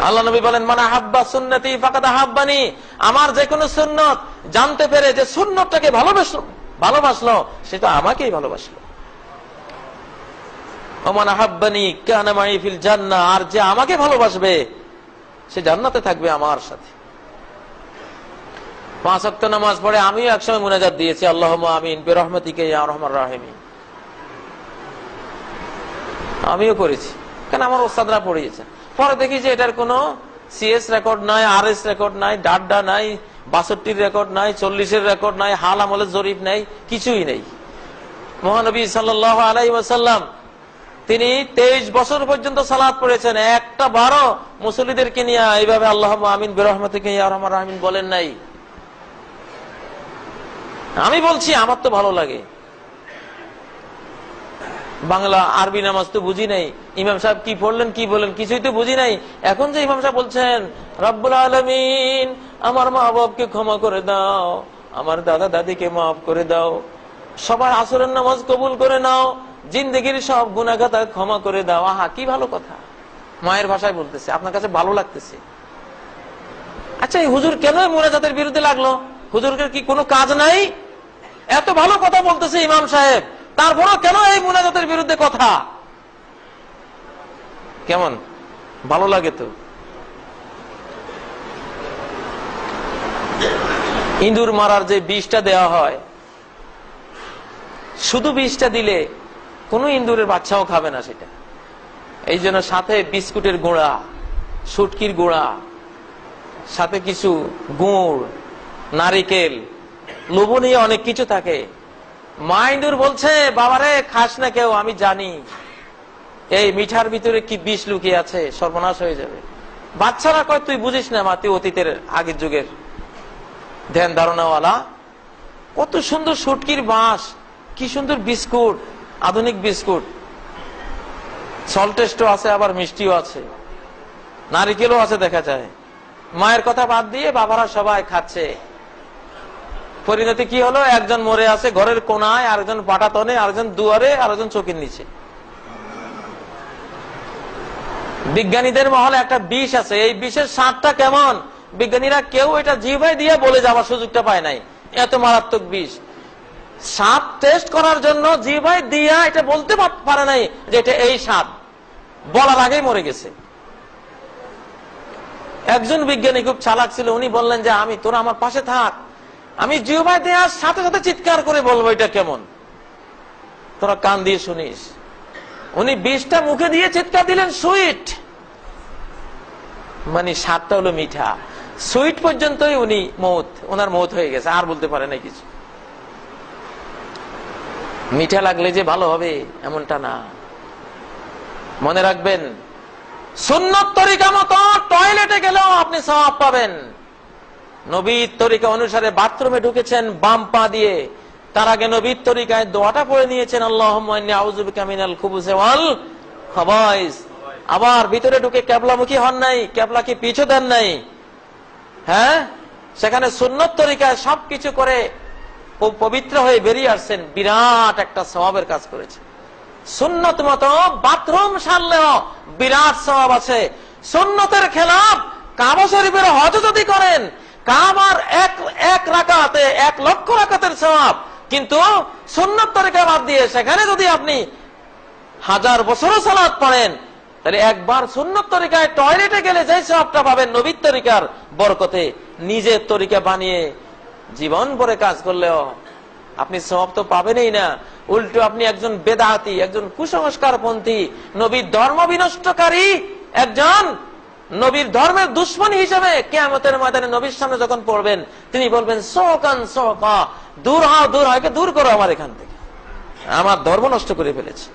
আল্লাহ নবী বলেন, মান আহাব্বা সুন্নতি ফাকাদ আহাব্বানি, আমার যে কোনো সুন্নত জানতে পেরে যে সুন্নতটাকে ভালোবাসলো সে তো আমাকেই ভালোবাসলো। ওমান আহাব্বানি কানা মাই ফিল জান্নাহ, আর যে আমাকে ভালোবাসবে সে জান্নাতে থাকবে আমার সাথে। 5 ওয়াক্ত নামাজ পড়ে আমিও একসময় মুনাজাত দিয়েছি, আল্লাহুম্মা আমিন বিরহমাতিকা ইয়া আরহামার রাহিমিন। আমিও করেছি, কারণ আমার ওস্তাদরা পড়িয়েছেন। পরে দেখি যে এটার কোনো সিএস রেকর্ড নাই, আরএস রেকর্ড নাই, ডাড্ডা নাই, 62 রেকর্ড নাই, 40 রেকর্ড নাই, হাল আমলের জরিপ নাই, কিছুই নেই। মহানবী সাল্লাল্লাহু আলাইহি ওয়াসাল্লাম তিনি 23 বছর পর্যন্ত সালাত পড়েছেন, একটা বারো মুসল্লিদেরকে নিয়ে এইভাবে আল্লাহুম্মা আমিন বিরহমাতিকা ইয়া আরহামার রাহিমিন বলেন নাই। আমি বলছি আমার তো ভালো লাগে। বাংলা আরবি নামাজ তো বুঝি নাই, ইমাম সাহেব কি পড়লেন কি বলেন কিছুই তো বুঝি নাই। এখন যে ইমাম সাহেব বলছেন রব্বুল আলামিন আমার মা বাবাকে ক্ষমা করে দাও, আমার দাদা দাদিকে মাফ করে দাও, সবার আসরের নামাজ কবুল করে নাও, জিন্দেগির সব গুনাহ খাতা ক্ষমা করে দাও। আহা কি ভালো কথা, মায়ের ভাষায় বলতেছে, আপনার কাছে ভালো লাগতেছে। আচ্ছা এই হুজুর কেন মুনাজাতের বিরুদ্ধে লাগলো? হুজুরের কি কোনো কাজ নাই? এত ভালো কথা বলতেছে ইমাম সাহেব, তারপরও কেন এই মুনাজাতের বিরুদ্ধে কথা? কেমন ভালো লাগে তো। ইঁদুর মারার যে বিষটা দেওয়া হয়, শুধু বিষটা দিলে কোন ইঁদুরের বাচ্চাও খাবে না সেটা। এই জন্য সাথে বিস্কুটের গুঁড়া, শুটকির গুঁড়া, সাথে কিছু গুড়, নারিকেল, লবণীয় অনেক কিছু থাকে। মা ইঁদুর বলছে বাবারে খাস না কেউ, আমি জানি এই মিঠার ভিতরে কি বিষ লুকিয়ে আছে, সর্বনাশ হয়ে যাবে। বাচ্চারা কয় তুই বুঝিস না মা, তুই অতীতের আগের যুগের ধ্যান ধারণাওয়ালা। কত সুন্দর শুটকির বাঁশ, কি সুন্দর বিস্কুট, আধুনিক বিস্কুট, সল্টেস্টও আছে আবার মিষ্টিও আছে, নারিকেলও আছে দেখা যায়। মায়ের কথা বাদ দিয়ে বাবারা সবাই খাচ্ছে। পরিণতি কি হলো? একজন মরে আছে ঘরের কোনায়, আরেকজন পাটাতনে, আরেকজন দুয়ারে, আরেকজন চোখের নিচে। বিজ্ঞানীদের মহলে একটা বিষ আছে, এই বিষের স্বাদটা কেমন বিজ্ঞানীরা কেউ এটা জিহ্বায় দিয়ে বলে যাওয়ার সুযোগটা পায় নাই, এত মারাত্মক বিষ। স্বাদ টেস্ট করার জন্য জিহ্বায় দিয়া এটা বলতে পারে নাই যে এটা এই স্বাদ, বলার আগেই মরে গেছে। একজন বিজ্ঞানী খুব চালাক ছিল, উনি বললেন যে আমি তোরা আমার পাশে থাক, আমি জিহ্বায় দেওয়ার সাথে সাথে চিৎকার করে বলবো এটা কেমন, তোরা কান দিয়ে শুনিস। উনি বিষটা মুখে দিয়ে চিৎকার দিলেন সুইট, মানে স্বাদটা হলো মিঠা। সুইট পর্যন্তই উনি ওনার মৌত হয়ে গেছে, আর বলতে পারে না কিছু। মিঠা লাগলে যে ভালো হবে এমনটা না। মনে রাখবেন, সুন্নত তরিকা মতো টয়লেটে গেলেও আপনি সওয়াব পাবেন। নবীর তরিকা অনুসারে বাথরুমে ঢুকেছেন বাম পা দিয়ে, তার আগে নবীর তরিকায় দোয়াটা পড়ে নিয়েছেন আল্লাহুম্মা ইন্নী আউযু বিকা মিনাল খুবুসি ওয়াল খাবাইস। আবার ভিতরে ঢুকে কিবলামুখী হন নাই, কিবলাকে পিছু দেন নাই। হ্যাঁ, সেখানে সুন্নত তরিকায় সবকিছু করে পবিত্র হয়ে বেরিয়ে আসছেন, বিরাট একটা সওয়াবের কাজ করেছেন। সুন্নত মতো বাথরুম সারলেও বিরাট সওয়াব আছে। সুন্নতের খেলাফ কাবা শরীফের হজ যদি করেন, কাবার এক রাকাতে 1 লক্ষ রাকাতের সওয়াব। কিন্তু সুন্নত তরিকা বাদ দিয়ে সেখানে যদি আপনি 1000 বছরও সালাত পড়েন, তাহলে একবার সুন্নত তরিকায় টয়লেটে গেলে যে সওয়াবটা পাবেন নবীর তরিকার বরকতে, নিজের তরিকা বানিয়ে জীবন ভরে কাজ করলেও আপনি সওয়াব তো পাবেনই না, উল্টো আপনি একজন বেদাতি, একজন কুসংস্কারপন্থী, নবীর ধর্ম বিনষ্টকারী, একজন নবীর ধর্মের দুশ্মনী হিসেবে কিয়ামতের ময়দানে নবীর সামনে যখন পড়বেন, তিনি বলবেন সোকান সোকা, দূর হও, দূর হয়, দূর করো আমার এখান থেকে, আমার ধর্ম নষ্ট করে ফেলেছে।